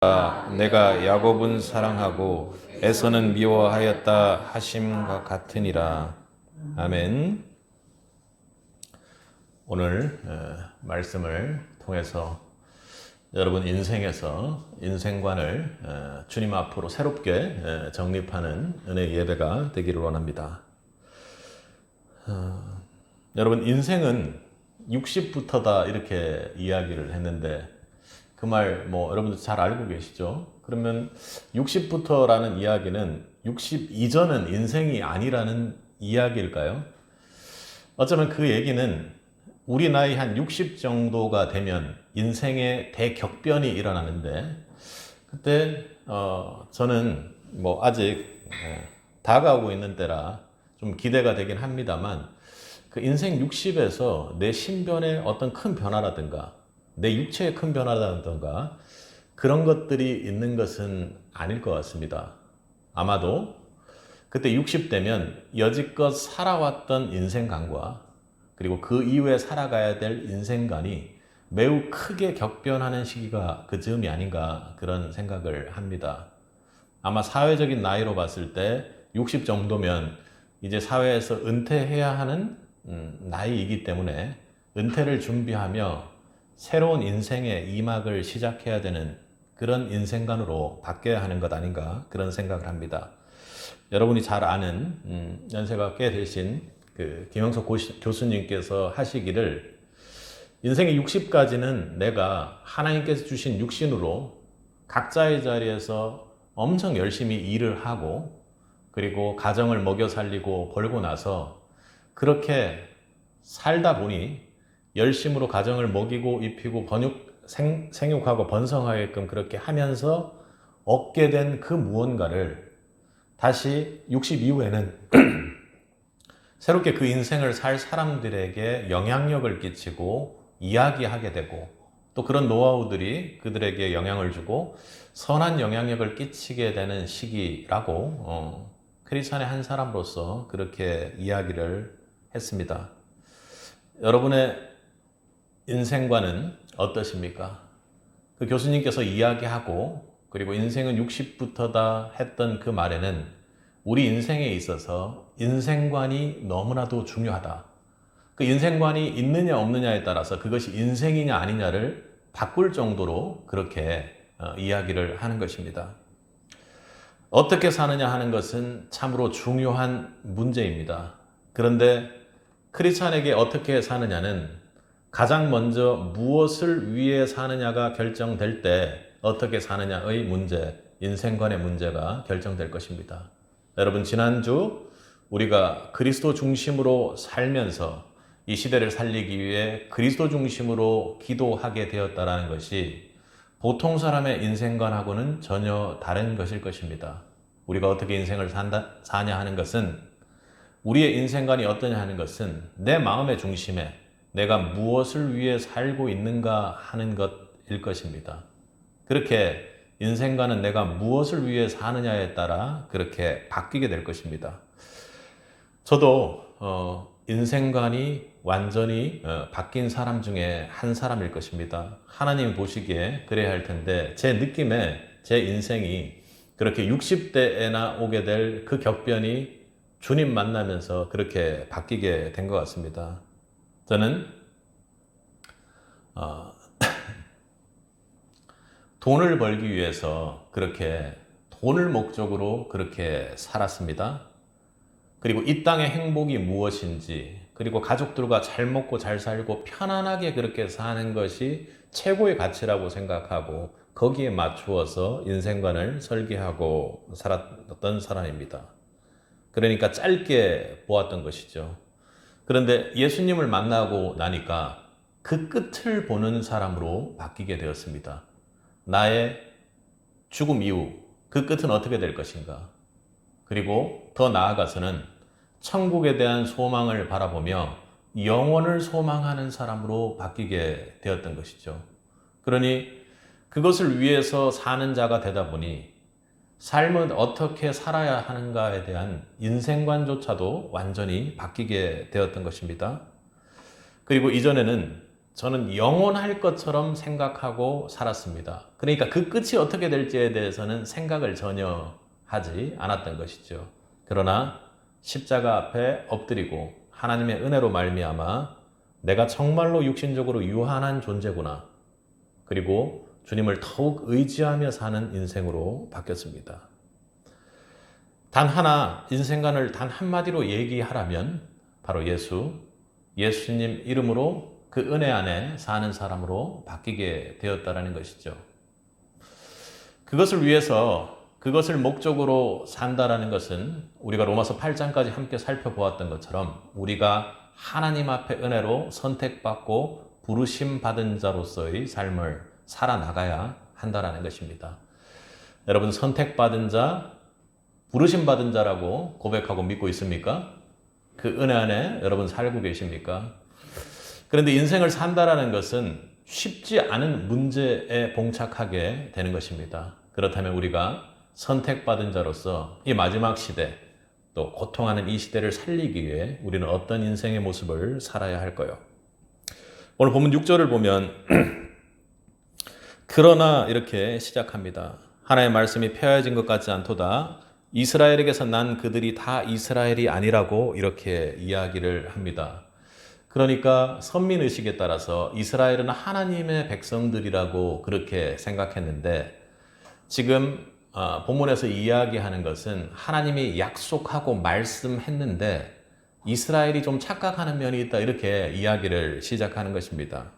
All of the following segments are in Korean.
내가 야곱은 사랑하고 에서는 미워하였다 하심과 같으니라. 아멘. 오늘 말씀을 통해서 여러분 인생에서 인생관을 주님 앞으로 새롭게 정립하는 은혜 예배가 되기를 원합니다. 여러분 인생은 60부터다 이렇게 이야기를 했는데 그 말 여러분들 잘 알고 계시죠? 그러면 60부터라는 이야기는 60 이전은 인생이 아니라는 이야기일까요? 어쩌면 그 얘기는 우리 나이 한 60 정도가 되면 인생의 대격변이 일어나는데 그때 저는 아직 다가오고 있는 때라 좀 기대가 되긴 합니다만 그 인생 60에서 내 신변의 어떤 큰 변화라든가 내 육체의 큰 변화라든가 그런 것들이 있는 것은 아닐 것 같습니다. 아마도 그때 60대면 여지껏 살아왔던 인생관과 그리고 그 이후에 살아가야 될 인생관이 매우 크게 격변하는 시기가 그 즈음이 아닌가 그런 생각을 합니다. 아마 사회적인 나이로 봤을 때 60 정도면 이제 사회에서 은퇴해야 하는 나이이기 때문에 은퇴를 준비하며 새로운 인생의 2막을 시작해야 되는 그런 인생관으로 바뀌어야 하는 것 아닌가 그런 생각을 합니다. 여러분이 잘 아는 연세가 꽤 되신 그 김영석 교수님께서 하시기를 인생의 60까지는 내가 하나님께서 주신 육신으로 각자의 자리에서 엄청 열심히 일을 하고 그리고 가정을 먹여 살리고 벌고 나서 그렇게 살다 보니 열심으로 가정을 먹이고 입히고 생육하고 번성하게끔 그렇게 하면서 얻게 된 그 무언가를 다시 60 이후에는 새롭게 그 인생을 살 사람들에게 영향력을 끼치고 이야기하게 되고 또 그런 노하우들이 그들에게 영향을 주고 선한 영향력을 끼치게 되는 시기라고 크리스찬의 한 사람으로서 그렇게 이야기를 했습니다. 여러분의 인생관은 어떠십니까? 그 교수님께서 이야기하고 그리고 인생은 60부터다 했던 그 말에는 우리 인생에 있어서 인생관이 너무나도 중요하다. 그 인생관이 있느냐 없느냐에 따라서 그것이 인생이냐 아니냐를 바꿀 정도로 그렇게 이야기를 하는 것입니다. 어떻게 사느냐 하는 것은 참으로 중요한 문제입니다. 그런데 크리스찬에게 어떻게 사느냐는 가장 먼저 무엇을 위해 사느냐가 결정될 때 어떻게 사느냐의 문제, 인생관의 문제가 결정될 것입니다. 여러분 지난주 우리가 그리스도 중심으로 살면서 이 시대를 살리기 위해 그리스도 중심으로 기도하게 되었다는 것이 보통 사람의 인생관하고는 전혀 다른 것일 것입니다. 우리가 어떻게 인생을 사냐 하는 것은 우리의 인생관이 어떠냐 하는 것은 내 마음의 중심에 내가 무엇을 위해 살고 있는가 하는 것일 것입니다. 그렇게 인생관은 내가 무엇을 위해 사느냐에 따라 그렇게 바뀌게 될 것입니다. 저도 인생관이 완전히 바뀐 사람 중에 한 사람일 것입니다. 하나님 보시기에 그래야 할 텐데 제 느낌에 제 인생이 그렇게 60대에나 오게 될 그 격변이 주님 만나면서 그렇게 바뀌게 된 것 같습니다. 저는 돈을 벌기 위해서 그렇게 돈을 목적으로 그렇게 살았습니다. 그리고 이 땅의 행복이 무엇인지 그리고 가족들과 잘 먹고 잘 살고 편안하게 그렇게 사는 것이 최고의 가치라고 생각하고 거기에 맞추어서 인생관을 설계하고 살았던 사람입니다. 그러니까 짧게 보았던 것이죠. 그런데 예수님을 만나고 나니까 그 끝을 보는 사람으로 바뀌게 되었습니다. 나의 죽음 이후 그 끝은 어떻게 될 것인가? 그리고 더 나아가서는 천국에 대한 소망을 바라보며 영원을 소망하는 사람으로 바뀌게 되었던 것이죠. 그러니 그것을 위해서 사는 자가 되다 보니 삶은 어떻게 살아야 하는가에 대한 인생관조차도 완전히 바뀌게 되었던 것입니다. 그리고 이전에는 저는 영원할 것처럼 생각하고 살았습니다. 그러니까 그 끝이 어떻게 될지에 대해서는 생각을 전혀 하지 않았던 것이죠. 그러나 십자가 앞에 엎드리고 하나님의 은혜로 말미암아 내가 정말로 육신적으로 유한한 존재구나. 그리고 주님을 더욱 의지하며 사는 인생으로 바뀌었습니다. 단 하나, 인생관을 단 한마디로 얘기하라면 바로 예수님 이름으로 그 은혜 안에 사는 사람으로 바뀌게 되었다라는 것이죠. 그것을 위해서, 그것을 목적으로 산다라는 것은 우리가 로마서 8장까지 함께 살펴보았던 것처럼 우리가 하나님 앞에 은혜로 선택받고 부르심 받은 자로서의 삶을 살아나가야 한다라는 것입니다. 여러분, 선택받은 자, 부르심 받은 자라고 고백하고 믿고 있습니까? 그 은혜 안에 여러분 살고 계십니까? 그런데 인생을 산다라는 것은 쉽지 않은 문제에 봉착하게 되는 것입니다. 그렇다면 우리가 선택받은 자로서 이 마지막 시대, 또 고통하는 이 시대를 살리기 위해 우리는 어떤 인생의 모습을 살아야 할까요? 오늘 본문 6절을 보면 그러나 이렇게 시작합니다. 하나님의 말씀이 폐하여진 것 같지 않도다. 이스라엘에게서 난 그들이 다 이스라엘이 아니라고 이렇게 이야기를 합니다. 그러니까 선민의식에 따라서 이스라엘은 하나님의 백성들이라고 그렇게 생각했는데 지금 본문에서 이야기하는 것은 하나님이 약속하고 말씀했는데 이스라엘이 좀 착각하는 면이 있다 이렇게 이야기를 시작하는 것입니다.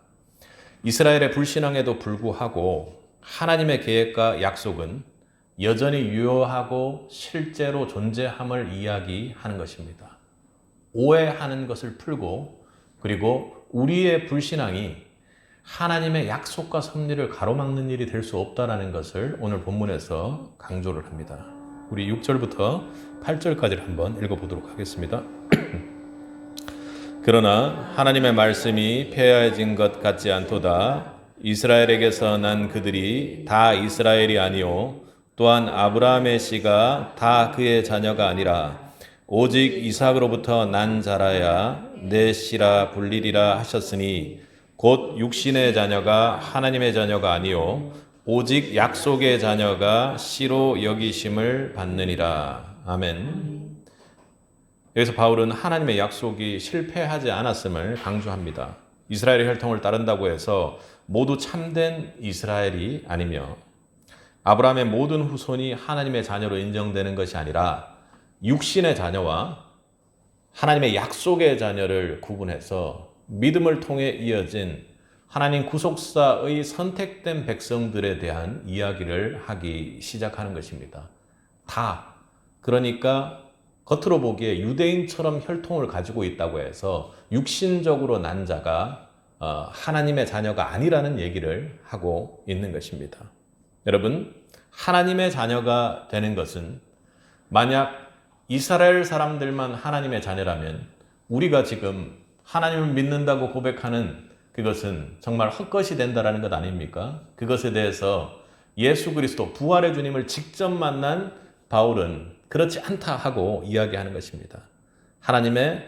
이스라엘의 불신앙에도 불구하고 하나님의 계획과 약속은 여전히 유효하고 실제로 존재함을 이야기하는 것입니다. 오해하는 것을 풀고 그리고 우리의 불신앙이 하나님의 약속과 섭리를 가로막는 일이 될 수 없다는 것을 오늘 본문에서 강조를 합니다. 우리 6절부터 8절까지를 한번 읽어보도록 하겠습니다. 그러나 하나님의 말씀이 폐하여진 것 같지 않도다. 이스라엘에게서 난 그들이 다 이스라엘이 아니요 또한 아브라함의 씨가 다 그의 자녀가 아니라 오직 이삭으로부터 난 자라야 내 씨라 불리리라 하셨으니 곧 육신의 자녀가 하나님의 자녀가 아니요 오직 약속의 자녀가 씨로 여기심을 받느니라. 아멘. 여기서 바울은 하나님의 약속이 실패하지 않았음을 강조합니다. 이스라엘의 혈통을 따른다고 해서 모두 참된 이스라엘이 아니며 아브라함의 모든 후손이 하나님의 자녀로 인정되는 것이 아니라 육신의 자녀와 하나님의 약속의 자녀를 구분해서 믿음을 통해 이어진 하나님 구속사의 선택된 백성들에 대한 이야기를 하기 시작하는 것입니다. 다. 그러니까 겉으로 보기에 유대인처럼 혈통을 가지고 있다고 해서 육신적으로 난 자가 하나님의 자녀가 아니라는 얘기를 하고 있는 것입니다. 여러분, 하나님의 자녀가 되는 것은 만약 이스라엘 사람들만 하나님의 자녀라면 우리가 지금 하나님을 믿는다고 고백하는 그것은 정말 헛것이 된다는 것 아닙니까? 그것에 대해서 예수 그리스도 부활의 주님을 직접 만난 바울은 그렇지 않다 하고 이야기하는 것입니다. 하나님의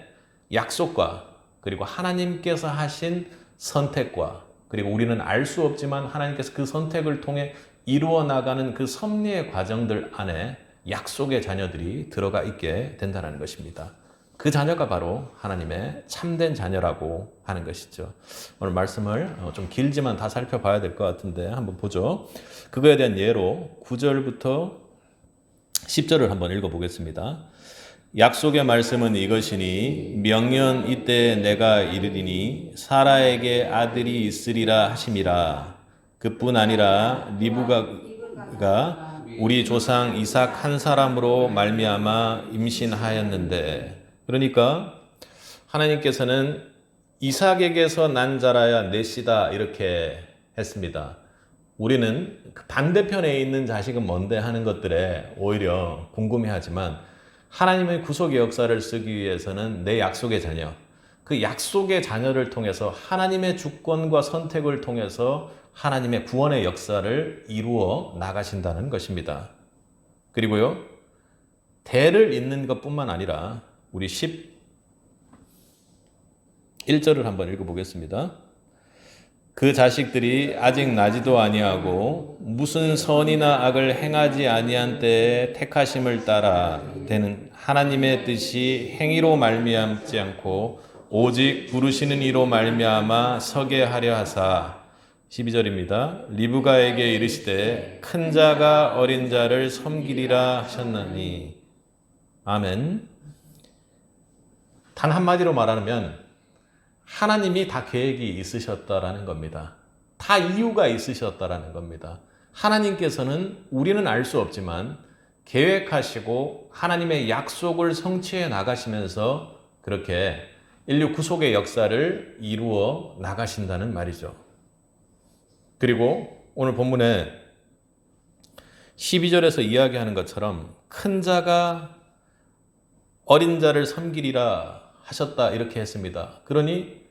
약속과 그리고 하나님께서 하신 선택과 그리고 우리는 알 수 없지만 하나님께서 그 선택을 통해 이루어 나가는 그 섭리의 과정들 안에 약속의 자녀들이 들어가 있게 된다는 것입니다. 그 자녀가 바로 하나님의 참된 자녀라고 하는 것이죠. 오늘 말씀을 좀 길지만 다 살펴봐야 될 것 같은데 한번 보죠. 그거에 대한 예로 9절부터 10절을 한번 읽어보겠습니다. 약속의 말씀은 이것이니 명년 이때 내가 이르리니 사라에게 아들이 있으리라 하심이라. 그뿐 아니라 리브가가 우리 조상 이삭 한 사람으로 말미암아 임신하였는데, 그러니까 하나님께서는 이삭에게서 난 자라야 내 씨다 이렇게 했습니다. 우리는 그 반대편에 있는 자식은 뭔데 하는 것들에 오히려 궁금해하지만 하나님의 구속의 역사를 쓰기 위해서는 내 약속의 자녀, 그 약속의 자녀를 통해서 하나님의 주권과 선택을 통해서 하나님의 구원의 역사를 이루어 나가신다는 것입니다. 그리고요, 대를 잇는 것뿐만 아니라 우리 11절을 한번 읽어보겠습니다. 그 자식들이 아직 나지도 아니하고 무슨 선이나 악을 행하지 아니한 때에 택하심을 따라 되는 하나님의 뜻이 행위로 말미암지 않고 오직 부르시는 이로 말미암아 서게 하려 하사 12절입니다. 리브가에게 이르시되 큰 자가 어린 자를 섬기리라 하셨나니. 아멘. 단 한마디로 말하면 하나님이 다 계획이 있으셨다라는 겁니다. 다 이유가 있으셨다라는 겁니다. 하나님께서는 우리는 알 수 없지만 계획하시고 하나님의 약속을 성취해 나가시면서 그렇게 인류 구속의 역사를 이루어 나가신다는 말이죠. 그리고 오늘 본문에 12절에서 이야기하는 것처럼 큰 자가 어린 자를 섬기리라 하셨다 이렇게 했습니다. 그러니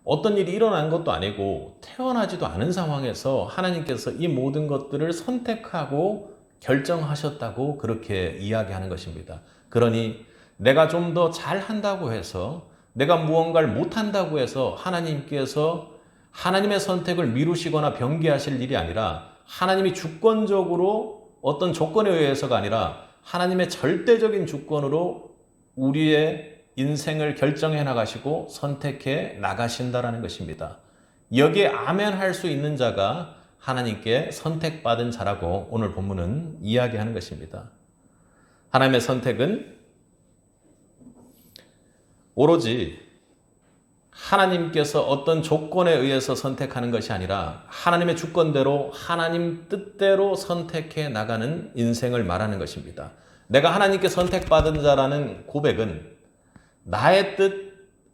어떤 일이 일어난 것도 아니고 태어나지도 않은 상황에서 하나님께서 이 모든 것들을 선택하고 결정하셨다고 그렇게 이야기하는 것입니다. 그러니 내가 좀 더 잘한다고 해서 내가 무언가를 못한다고 해서 하나님께서 하나님의 선택을 미루시거나 변개하실 일이 아니라 하나님이 주권적으로 어떤 조건에 의해서가 아니라 하나님의 절대적인 주권으로 우리의 인생을 결정해 나가시고 선택해 나가신다라는 것입니다. 여기에 아멘 할 수 있는 자가 하나님께 선택받은 자라고 오늘 본문은 이야기하는 것입니다. 하나님의 선택은 오로지 하나님께서 어떤 조건에 의해서 선택하는 것이 아니라 하나님의 주권대로 하나님 뜻대로 선택해 나가는 인생을 말하는 것입니다. 내가 하나님께 선택받은 자라는 고백은 나의 뜻,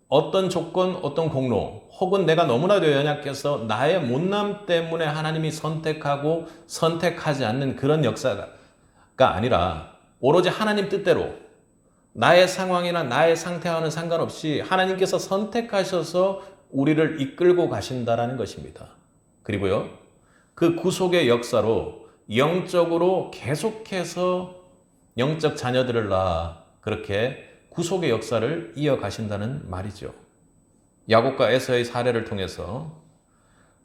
어떤 조건, 어떤 공로, 혹은 내가 너무나도 연약해서 나의 못남 때문에 하나님이 선택하고 선택하지 않는 그런 역사가 아니라 오로지 하나님 뜻대로 나의 상황이나 나의 상태와는 상관없이 하나님께서 선택하셔서 우리를 이끌고 가신다라는 것입니다. 그리고요, 그 구속의 역사로 영적으로 계속해서 영적 자녀들을 낳아 그렇게 구속의 역사를 이어가신다는 말이죠. 야곱과 에서의 사례를 통해서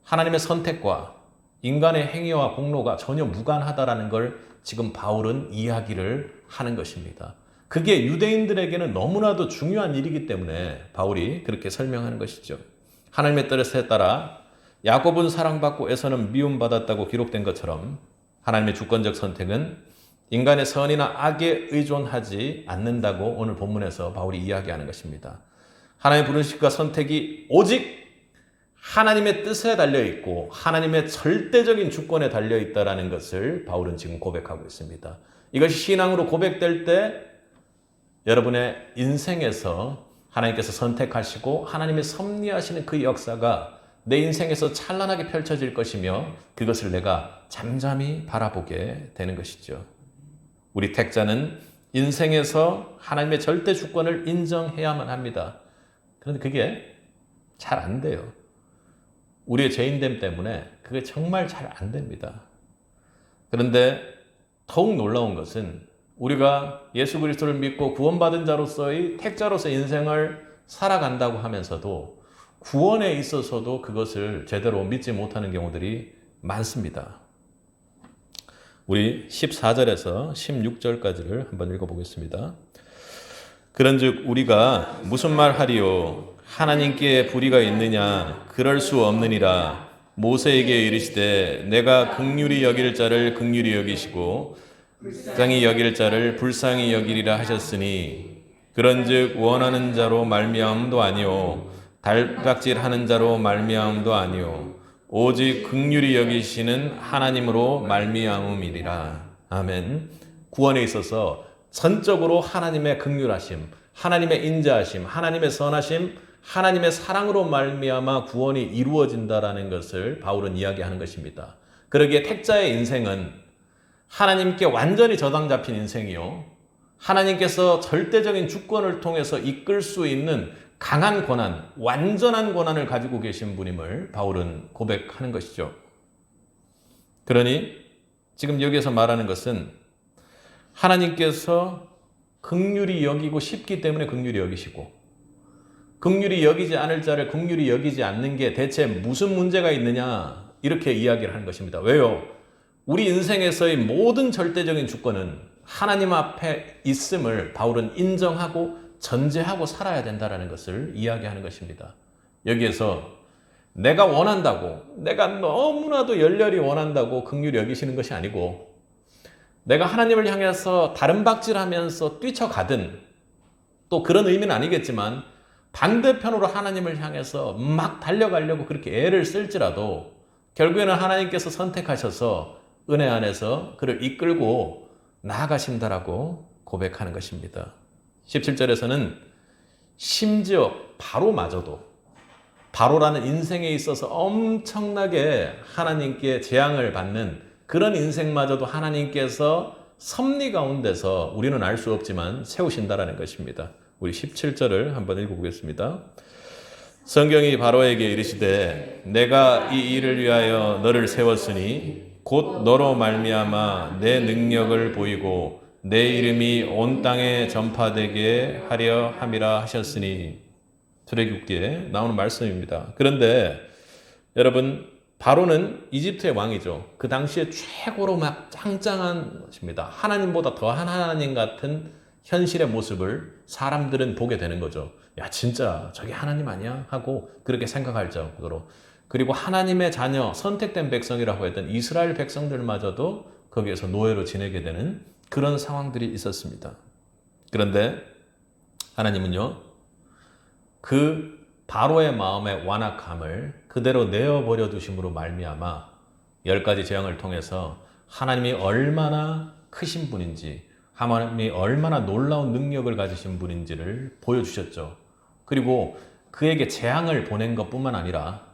하나님의 선택과 인간의 행위와 공로가 전혀 무관하다라는 걸 지금 바울은 이야기를 하는 것입니다. 그게 유대인들에게는 너무나도 중요한 일이기 때문에 바울이 그렇게 설명하는 것이죠. 하나님의 뜻에 따라 야곱은 사랑받고 에서는 미움받았다고 기록된 것처럼 하나님의 주권적 선택은 인간의 선이나 악에 의존하지 않는다고 오늘 본문에서 바울이 이야기하는 것입니다. 하나님의 부르심과 선택이 오직 하나님의 뜻에 달려있고 하나님의 절대적인 주권에 달려있다는 것을 바울은 지금 고백하고 있습니다. 이것이 신앙으로 고백될 때 여러분의 인생에서 하나님께서 선택하시고 하나님의 섭리하시는 그 역사가 내 인생에서 찬란하게 펼쳐질 것이며 그것을 내가 잠잠히 바라보게 되는 것이죠. 우리 택자는 인생에서 하나님의 절대 주권을 인정해야만 합니다. 그런데 그게 잘 안 돼요. 우리의 죄인됨 때문에 그게 정말 잘 안 됩니다. 그런데 더욱 놀라운 것은 우리가 예수 그리스도를 믿고 구원받은 자로서의 택자로서 인생을 살아간다고 하면서도 구원에 있어서도 그것을 제대로 믿지 못하는 경우들이 많습니다. 우리 14절에서 16절까지를 한번 읽어보겠습니다. 그런즉 우리가 무슨 말 하리요? 하나님께 불의가 있느냐? 그럴 수 없느니라. 모세에게 이르시되 내가 긍휼히 여길 자를 긍휼히 여기시고 불쌍히 여길 자를 불쌍히 여기리라 하셨으니 그런즉 원하는 자로 말미암음도 아니요 달박질하는 자로 말미암음도 아니요 오직 긍휼히 여기시는 하나님으로 말미암음이리라. 아멘. 구원에 있어서 전적으로 하나님의 긍휼하심, 하나님의 인자하심, 하나님의 선하심, 하나님의 사랑으로 말미암아 구원이 이루어진다라는 것을 바울은 이야기하는 것입니다. 그러기에 택자의 인생은 하나님께 완전히 저당 잡힌 인생이요, 하나님께서 절대적인 주권을 통해서 이끌 수 있는 강한 권한, 완전한 권한을 가지고 계신 분임을 바울은 고백하는 것이죠. 그러니 지금 여기에서 말하는 것은 하나님께서 긍휼히 여기고 싶기 때문에 긍휼히 여기시고 긍휼히 여기지 않을 자를 긍휼히 여기지 않는 게 대체 무슨 문제가 있느냐 이렇게 이야기를 하는 것입니다. 왜요? 우리 인생에서의 모든 절대적인 주권은 하나님 앞에 있음을 바울은 인정하고 전제하고 살아야 된다는 것을 이야기하는 것입니다. 여기에서 내가 원한다고, 내가 너무나도 열렬히 원한다고 긍휼히 여기시는 것이 아니고 내가 하나님을 향해서 다른 박질하면서 뛰쳐가든 또 그런 의미는 아니겠지만 반대편으로 하나님을 향해서 막 달려가려고 그렇게 애를 쓸지라도 결국에는 하나님께서 선택하셔서 은혜 안에서 그를 이끌고 나아가신다라고 고백하는 것입니다. 17절에서는 심지어 바로라는 인생에 있어서 엄청나게 하나님께 재앙을 받는 그런 인생마저도 하나님께서 섭리 가운데서 우리는 알 수 없지만 세우신다라는 것입니다. 우리 17절을 한번 읽어보겠습니다. 성경이 바로에게 이르시되 내가 이 일을 위하여 너를 세웠으니 곧 너로 말미암아 내 능력을 보이고 내 이름이 온 땅에 전파되게 하려 함이라 하셨으니 출애굽기에 나오는 말씀입니다. 그런데 여러분 바로는 이집트의 왕이죠. 그 당시에 최고로 막 짱짱한 것입니다. 하나님보다 더한 하나님 같은 현실의 모습을 사람들은 보게 되는 거죠. 야 진짜 저게 하나님 아니야? 하고 그렇게 생각할 정도로. 그리고 하나님의 자녀 선택된 백성이라고 했던 이스라엘 백성들마저도 거기에서 노예로 지내게 되는 그런 상황들이 있었습니다. 그런데 하나님은요 그 바로의 마음의 완악함을 그대로 내어버려 두심으로 말미암아 10가지 재앙을 통해서 하나님이 얼마나 크신 분인지 하나님이 얼마나 놀라운 능력을 가지신 분인지를 보여주셨죠. 그리고 그에게 재앙을 보낸 것뿐만 아니라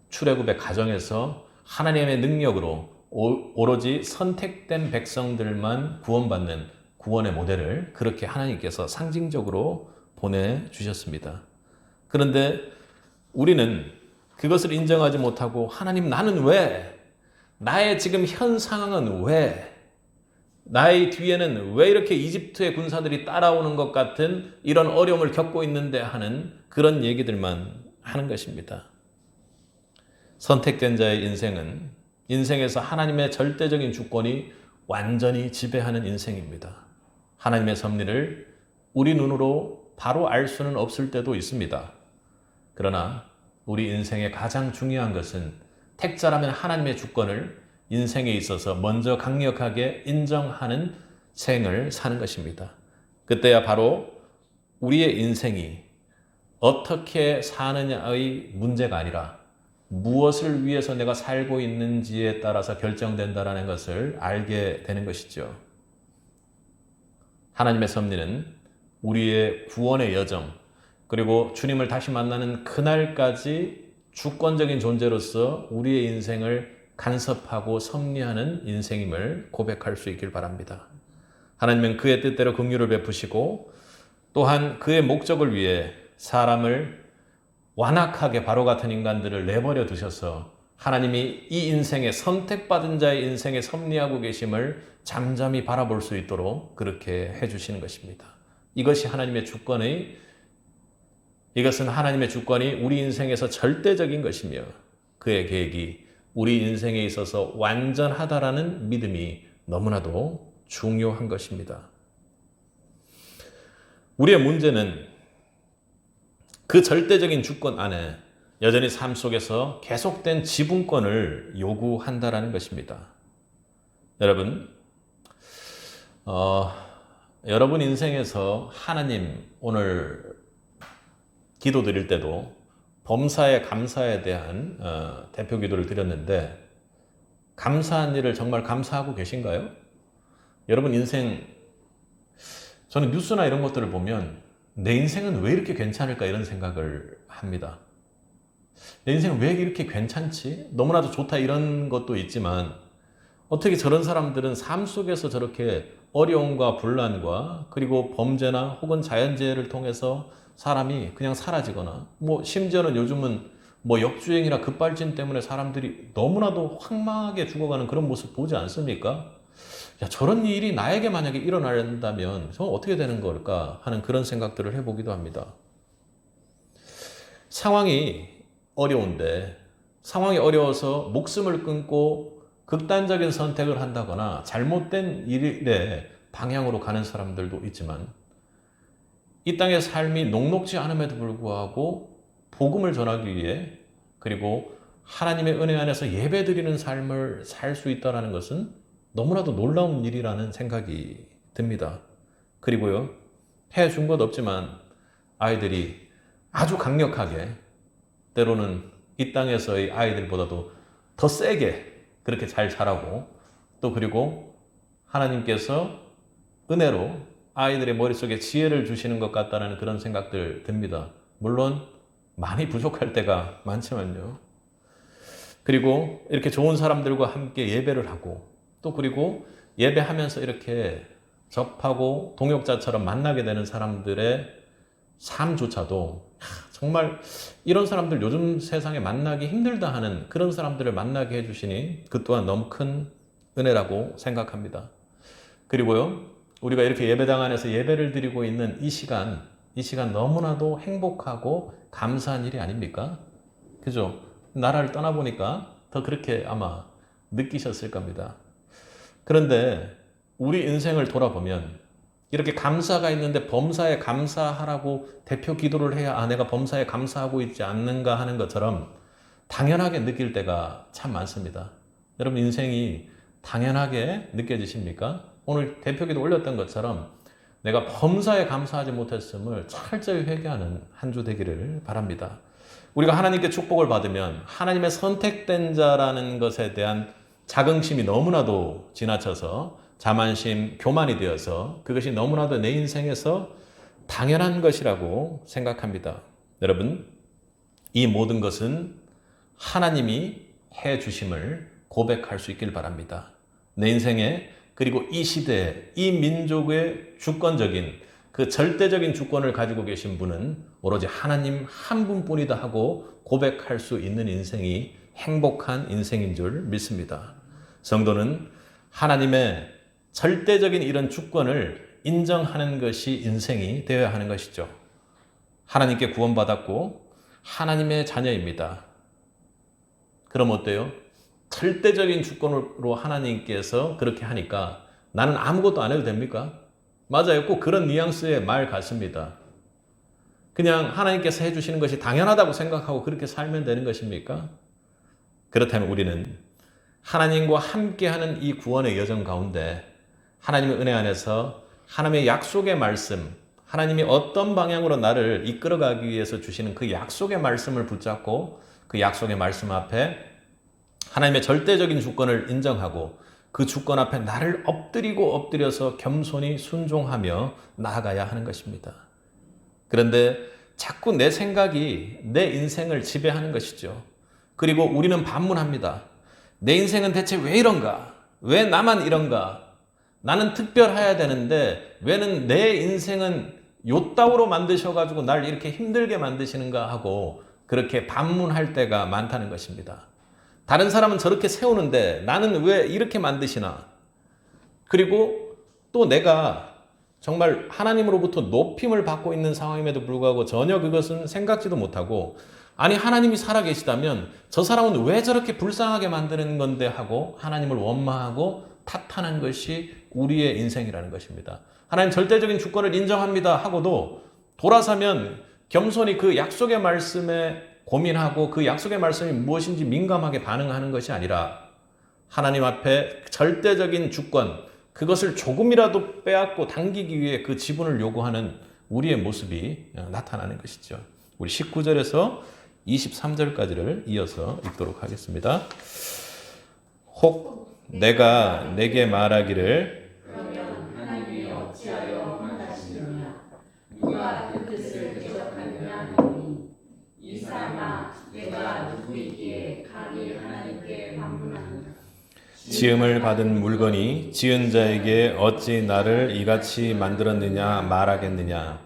출애굽의 과정에서 하나님의 능력으로 오로지 선택된 백성들만 구원받는 구원의 모델을 그렇게 하나님께서 상징적으로 보내주셨습니다. 그런데 우리는 그것을 인정하지 못하고 하나님 나는 왜? 나의 지금 현 상황은 왜? 나의 뒤에는 왜 이렇게 이집트의 군사들이 따라오는 것 같은 이런 어려움을 겪고 있는데 하는 그런 얘기들만 하는 것입니다. 선택된 자의 인생은 인생에서 하나님의 절대적인 주권이 완전히 지배하는 인생입니다. 하나님의 섭리를 우리 눈으로 바로 알 수는 없을 때도 있습니다. 그러나 우리 인생의 가장 중요한 것은 택자라면 하나님의 주권을 인생에 있어서 먼저 강력하게 인정하는 생을 사는 것입니다. 그때야 바로 우리의 인생이 어떻게 사느냐의 문제가 아니라 무엇을 위해서 내가 살고 있는지에 따라서 결정된다는 것을 알게 되는 것이죠. 하나님의 섭리는 우리의 구원의 여정, 그리고 주님을 다시 만나는 그날까지 주권적인 존재로서 우리의 인생을 간섭하고 섭리하는 인생임을 고백할 수 있길 바랍니다. 하나님은 그의 뜻대로 긍휼을 베푸시고 또한 그의 목적을 위해 사람을 완악하게 바로 같은 인간들을 내버려 두셔서 하나님이 이 인생의 선택받은 자의 인생에 섭리하고 계심을 잠잠히 바라볼 수 있도록 그렇게 해주시는 것입니다. 이것은 하나님의 주권이 우리 인생에서 절대적인 것이며 그의 계획이 우리 인생에 있어서 완전하다라는 믿음이 너무나도 중요한 것입니다. 우리의 문제는 그 절대적인 주권 안에 여전히 삶 속에서 계속된 지분권을 요구한다라는 것입니다. 여러분, 여러분 인생에서 하나님 오늘 기도 드릴 때도 범사의 감사에 대한 대표 기도를 드렸는데 감사한 일을 정말 감사하고 계신가요? 여러분 인생, 저는 뉴스나 이런 것들을 보면 내 인생은 왜 이렇게 괜찮을까 이런 생각을 합니다. 내 인생은 왜 이렇게 괜찮지? 너무나도 좋다 이런 것도 있지만 어떻게 저런 사람들은 삶 속에서 저렇게 어려움과 분란과 그리고 범죄나 혹은 자연재해를 통해서 사람이 그냥 사라지거나 심지어는 요즘은 역주행이나 급발진 때문에 사람들이 너무나도 황망하게 죽어가는 그런 모습 보지 않습니까? 야, 저런 일이 나에게 만약에 일어난다면 저 어떻게 되는 걸까 하는 그런 생각들을 해보기도 합니다. 상황이 어려운데 상황이 어려워서 목숨을 끊고 극단적인 선택을 한다거나 잘못된 일의 방향으로 가는 사람들도 있지만 이 땅의 삶이 녹록지 않음에도 불구하고 복음을 전하기 위해 그리고 하나님의 은혜 안에서 예배드리는 삶을 살 수 있다는 것은 너무나도 놀라운 일이라는 생각이 듭니다. 그리고요, 해준 것 없지만 아이들이 아주 강력하게 때로는 이 땅에서의 아이들보다도 더 세게 그렇게 잘 자라고 또 그리고 하나님께서 은혜로 아이들의 머릿속에 지혜를 주시는 것 같다는 그런 생각들 듭니다. 물론 많이 부족할 때가 많지만요. 그리고 이렇게 좋은 사람들과 함께 예배를 하고 또 그리고 예배하면서 이렇게 접하고 동역자처럼 만나게 되는 사람들의 삶조차도 정말 이런 사람들 요즘 세상에 만나기 힘들다 하는 그런 사람들을 만나게 해주시니 그 또한 너무 큰 은혜라고 생각합니다. 그리고요, 우리가 이렇게 예배당 안에서 예배를 드리고 있는 이 시간 너무나도 행복하고 감사한 일이 아닙니까? 그죠? 나라를 떠나보니까 더 그렇게 아마 느끼셨을 겁니다. 그런데 우리 인생을 돌아보면 이렇게 감사가 있는데 범사에 감사하라고 대표 기도를 해야 내가 범사에 감사하고 있지 않는가 하는 것처럼 당연하게 느낄 때가 참 많습니다. 여러분 인생이 당연하게 느껴지십니까? 오늘 대표 기도 올렸던 것처럼 내가 범사에 감사하지 못했음을 철저히 회개하는 한 주 되기를 바랍니다. 우리가 하나님께 축복을 받으면 하나님의 선택된 자라는 것에 대한 자긍심이 너무나도 지나쳐서 자만심, 교만이 되어서 그것이 너무나도 내 인생에서 당연한 것이라고 생각합니다. 여러분, 이 모든 것은 하나님이 해 주심을 고백할 수 있길 바랍니다. 내 인생에 그리고 이 시대에 이 민족의 주권적인 그 절대적인 주권을 가지고 계신 분은 오로지 하나님 한 분뿐이다 하고 고백할 수 있는 인생이 행복한 인생인 줄 믿습니다. 성도는 하나님의 절대적인 이런 주권을 인정하는 것이 인생이 되어야 하는 것이죠. 하나님께 구원받았고 하나님의 자녀입니다. 그럼 어때요? 절대적인 주권으로 하나님께서 그렇게 하니까 나는 아무것도 안 해도 됩니까? 맞아요. 꼭 그런 뉘앙스의 말 같습니다. 그냥 하나님께서 해주시는 것이 당연하다고 생각하고 그렇게 살면 되는 것입니까? 그렇다면 우리는 하나님과 함께하는 이 구원의 여정 가운데 하나님의 은혜 안에서 하나님의 약속의 말씀, 하나님이 어떤 방향으로 나를 이끌어가기 위해서 주시는 그 약속의 말씀을 붙잡고 그 약속의 말씀 앞에 하나님의 절대적인 주권을 인정하고 그 주권 앞에 나를 엎드려서 겸손히 순종하며 나아가야 하는 것입니다. 그런데 자꾸 내 생각이 내 인생을 지배하는 것이죠. 그리고 우리는 반문합니다. 내 인생은 대체 왜 이런가? 왜 나만 이런가? 나는 특별해야 되는데 왜는 내 인생은 요따구로 만드셔가지고 날 이렇게 힘들게 만드시는가 하고 그렇게 반문할 때가 많다는 것입니다. 다른 사람은 저렇게 세우는데 나는 왜 이렇게 만드시나? 그리고 또 내가 정말 하나님으로부터 높임을 받고 있는 상황임에도 불구하고 전혀 그것은 생각지도 못하고 아니 하나님이 살아계시다면 저 사람은 왜 저렇게 불쌍하게 만드는 건데 하고 하나님을 원망하고 탓하는 것이 우리의 인생이라는 것입니다. 하나님 절대적인 주권을 인정합니다 하고도 돌아서면 겸손히 그 약속의 말씀에 고민하고 그 약속의 말씀이 무엇인지 민감하게 반응하는 것이 아니라 하나님 앞에 절대적인 주권, 그것을 조금이라도 빼앗고 당기기 위해 그 지분을 요구하는 우리의 모습이 나타나는 것이죠. 우리 19절에서 23절까지를 이어서 읽도록 하겠습니다. 혹 내가 내게 말하기를 그러면 하나님이 어찌하여 원하시느냐 누가 그 뜻을 대적하느냐 하니 이 사람아 내가 누구이기에 감히 하나님께 반문하느냐 지음을 받은 물건이 지은 자에게 어찌 나를 이같이 만들었느냐 말하겠느냐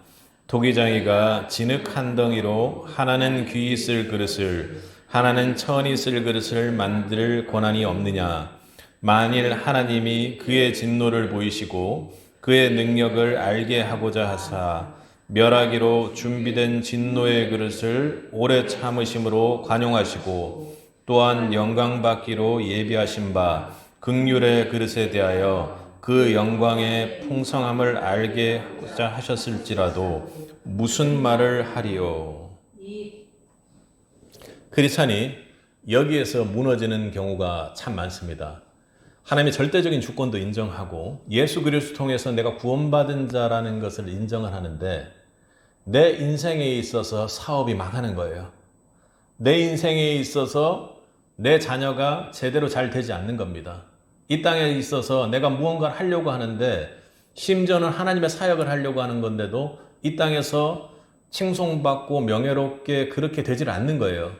토기장이가 진흙 한 덩이로 하나는 귀히 쓸 그릇을 하나는 천이 쓸 그릇을 만들 권한이 없느냐 만일 하나님이 그의 진노를 보이시고 그의 능력을 알게 하고자 하사 멸하기로 준비된 진노의 그릇을 오래 참으심으로 관용하시고 또한 영광받기로 예비하신 바 긍휼의 그릇에 대하여 그 영광의 풍성함을 알게 하고자 하셨을지라도 무슨 말을 하리요. 크리스찬이 여기에서 무너지는 경우가 참 많습니다. 하나님의 절대적인 주권도 인정하고 예수 그리스도 통해서 내가 구원받은 자라는 것을 인정을 하는데 내 인생에 있어서 사업이 망하는 거예요. 내 인생에 있어서 내 자녀가 제대로 잘 되지 않는 겁니다. 이 땅에 있어서 내가 무언가를 하려고 하는데 심지어는 하나님의 사역을 하려고 하는 건데도 이 땅에서 칭송받고 명예롭게 그렇게 되질 않는 거예요.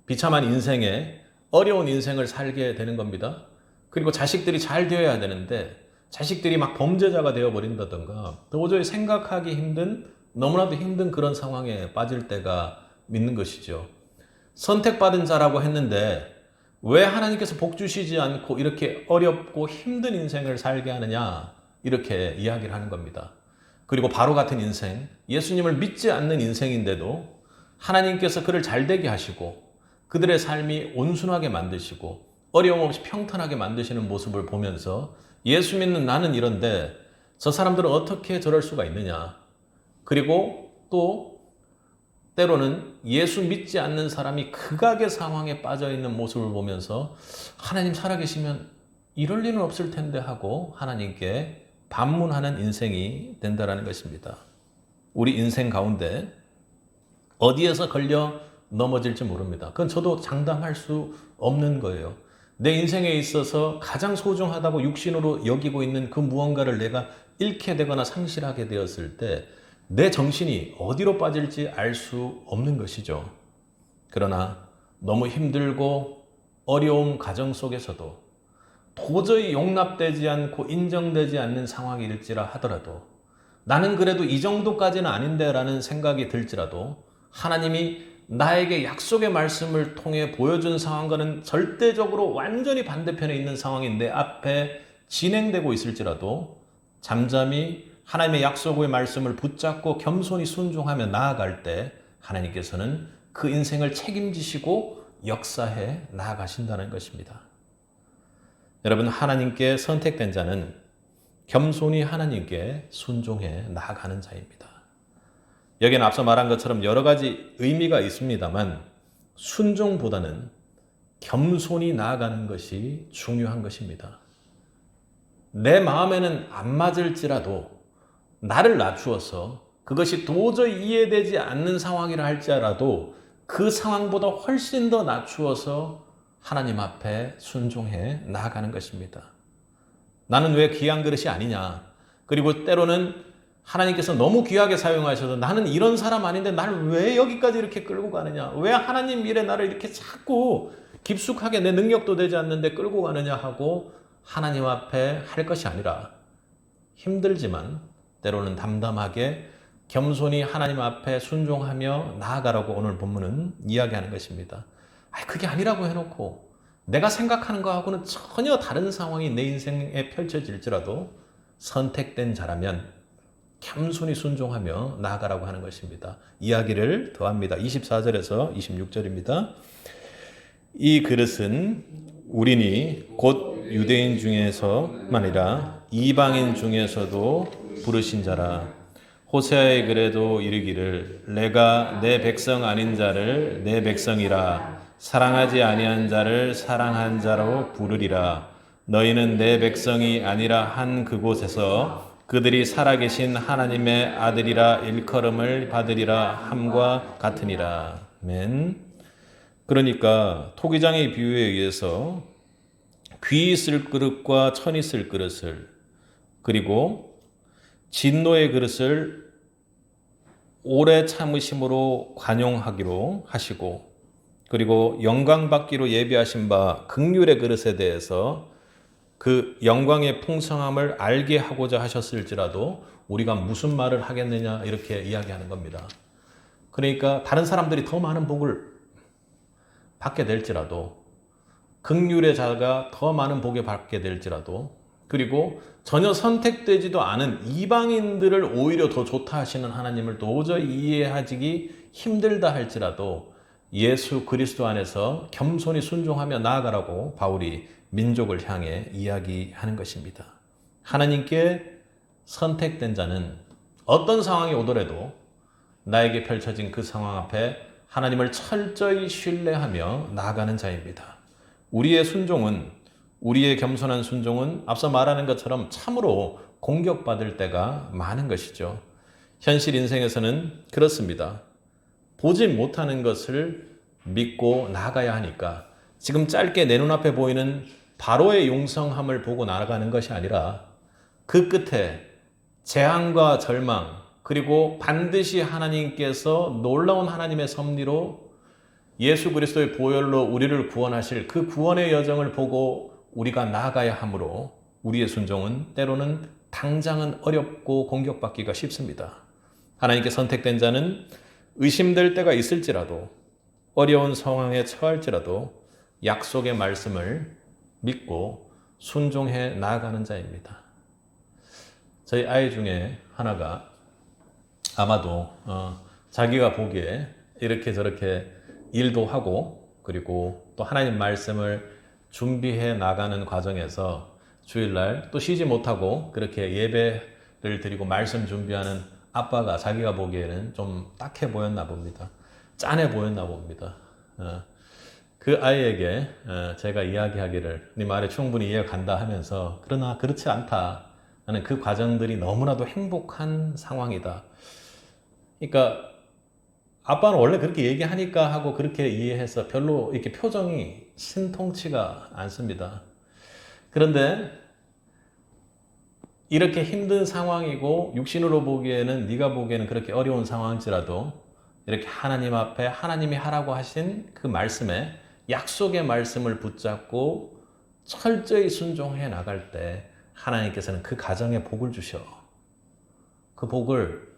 비참한 인생에 어려운 인생을 살게 되는 겁니다. 그리고 자식들이 잘 되어야 되는데 자식들이 막 범죄자가 되어버린다던가 도저히 생각하기 힘든 너무나도 힘든 그런 상황에 빠질 때가 있는 것이죠. 선택받은 자라고 했는데 왜 하나님께서 복 주시지 않고 이렇게 어렵고 힘든 인생을 살게 하느냐 이렇게 이야기를 하는 겁니다. 그리고 바로 같은 인생, 예수님을 믿지 않는 인생인데도 하나님께서 그를 잘되게 하시고 그들의 삶이 온순하게 만드시고 어려움 없이 평탄하게 만드시는 모습을 보면서 예수 믿는 나는 이런데 저 사람들은 어떻게 저럴 수가 있느냐. 그리고 또 때로는 예수 믿지 않는 사람이 극악의 상황에 빠져 있는 모습을 보면서 하나님 살아계시면 이럴 리는 없을 텐데 하고 하나님께 반문하는 인생이 된다는 것입니다. 우리 인생 가운데 어디에서 걸려 넘어질지 모릅니다. 그건 저도 장담할 수 없는 거예요. 내 인생에 있어서 가장 소중하다고 육신으로 여기고 있는 그 무언가를 내가 잃게 되거나 상실하게 되었을 때 내 정신이 어디로 빠질지 알 수 없는 것이죠. 그러나 너무 힘들고 어려운 가정 속에서도 도저히 용납되지 않고 인정되지 않는 상황일지라 하더라도 나는 그래도 이 정도까지는 아닌데 라는 생각이 들지라도 하나님이 나에게 약속의 말씀을 통해 보여준 상황과는 절대적으로 완전히 반대편에 있는 상황이 내 앞에 진행되고 있을지라도 잠잠히 하나님의 약속의 말씀을 붙잡고 겸손히 순종하며 나아갈 때 하나님께서는 그 인생을 책임지시고 역사해 나아가신다는 것입니다. 여러분, 하나님께 선택된 자는 겸손히 하나님께 순종해 나아가는 자입니다. 여기는 앞서 말한 것처럼 여러 가지 의미가 있습니다만 순종보다는 겸손히 나아가는 것이 중요한 것입니다. 내 마음에는 안 맞을지라도 나를 낮추어서 그것이 도저히 이해되지 않는 상황이라 할지라도 그 상황보다 훨씬 더 낮추어서 하나님 앞에 순종해 나아가는 것입니다. 나는 왜 귀한 그릇이 아니냐. 그리고 때로는 하나님께서 너무 귀하게 사용하셔서 나는 이런 사람 아닌데 나를 왜 여기까지 이렇게 끌고 가느냐. 왜 하나님 일에 나를 이렇게 자꾸 깊숙하게 내 능력도 되지 않는데 끌고 가느냐 하고 하나님 앞에 할 것이 아니라 힘들지만 때로는 담담하게 겸손히 하나님 앞에 순종하며 나아가라고 오늘 본문은 이야기하는 것입니다. 그게 아니라고 해놓고 내가 생각하는 것하고는 전혀 다른 상황이 내 인생에 펼쳐질지라도 선택된 자라면 겸손히 순종하며 나아가라고 하는 것입니다. 이야기를 더합니다. 24절에서 26절입니다. 이 그릇은 우리니 곧 유대인 중에서만 아니라 이방인 중에서도 부르신 자라. 호세아의 글에도 이르기를 내가 내 백성 아닌 자를 내 백성이라 사랑하지 아니한 자를 사랑한 자로 부르리라. 너희는 내 백성이 아니라 한 그곳에서 그들이 살아계신 하나님의 아들이라 일컬음을 받으리라 함과 같으니라. 아멘. 그러니까 토기장의 비유에 의해서 귀 있을 그릇과 천 있을 그릇을 그리고 진노의 그릇을 오래 참으심으로 관용하기로 하시고 그리고 영광받기로 예비하신 바 긍휼의 그릇에 대해서 그 영광의 풍성함을 알게 하고자 하셨을지라도 우리가 무슨 말을 하겠느냐 이렇게 이야기하는 겁니다. 그러니까 다른 사람들이 더 많은 복을 받게 될지라도 긍휼의 자가 더 많은 복을 받게 될지라도 그리고 전혀 선택되지도 않은 이방인들을 오히려 더 좋다 하시는 하나님을 도저히 이해하기 힘들다 할지라도 예수 그리스도 안에서 겸손히 순종하며 나아가라고 바울이 민족을 향해 이야기하는 것입니다. 하나님께 선택된 자는 어떤 상황이 오더라도 나에게 펼쳐진 그 상황 앞에 하나님을 철저히 신뢰하며 나아가는 자입니다. 우리의 순종은, 우리의 겸손한 순종은 앞서 말하는 것처럼 참으로 공격받을 때가 많은 것이죠. 현실 인생에서는 그렇습니다. 보지 못하는 것을 믿고 나아가야 하니까 지금 짧게 내 눈앞에 보이는 바로의 용성함을 보고 나아가는 것이 아니라 그 끝에 재앙과 절망, 그리고 반드시 하나님께서 놀라운 하나님의 섭리로 예수 그리스도의 보혈로 우리를 구원하실 그 구원의 여정을 보고 우리가 나아가야 하므로 우리의 순종은 때로는 당장은 어렵고 공격받기가 쉽습니다. 하나님께 선택된 자는 의심될 때가 있을지라도 어려운 상황에 처할지라도 약속의 말씀을 믿고 순종해 나아가는 자입니다. 저희 아이 중에 하나가 아마도 자기가 보기에 이렇게 저렇게 일도 하고 그리고 또 하나님 말씀을 준비해 나가는 과정에서 주일날 또 쉬지 못하고 그렇게 예배를 드리고 말씀 준비하는 아빠가 자기가 보기에는 좀 딱해 보였나 봅니다. 짠해 보였나 봅니다. 그 아이에게 제가 이야기하기를 네 말에 충분히 이해가 간다 하면서 그러나 그렇지 않다 하는 그 과정들이 너무나도 행복한 상황이다. 그러니까 아빠는 원래 그렇게 얘기하니까 하고 그렇게 이해해서 별로 이렇게 표정이 신통치가 않습니다. 그런데 이렇게 힘든 상황이고 육신으로 보기에는 네가 보기에는 그렇게 어려운 상황일지라도 이렇게 하나님 앞에 하나님이 하라고 하신 그 말씀에 약속의 말씀을 붙잡고 철저히 순종해 나갈 때 하나님께서는 그 가정에 복을 주셔. 그 복을